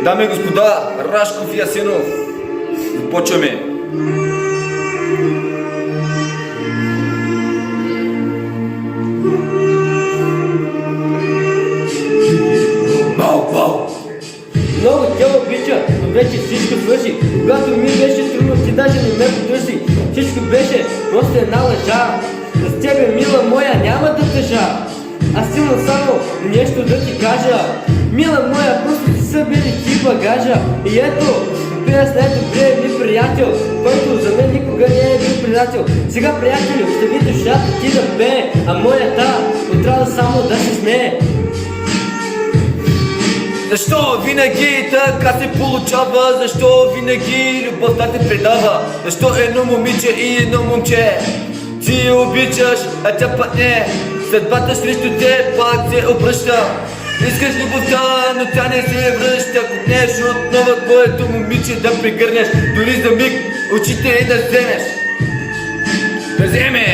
Дами и господа, Рашков и Асенов, започваме! Бау! Много те обича, но вече всичко свърши. Когато ми беше трудно, ти даже не ме потърси. Всичко беше просто една лъжа. За тебе, мила моя, няма да тъжа. Аз имам само нещо да ти кажа. Мила моя, просто ти събери ти багажа. И ето, спира с най-добрия ми приятел, който за мен никога не е бил приятел. Сега, приятелю, остави душата ти да пее, а моята отрада само да се смее. Защо винаги така се получава? Защо винаги любовта те предава? Защо едно момиче и едно момче ти обичаш, а тя пък не? Съдбата срещу те пак се обръща. Искаш любовта, но тя не се връща. Купнеш отново твоето момиче да прегърнеш. Дори за миг очите да вземеш. Да вземеш.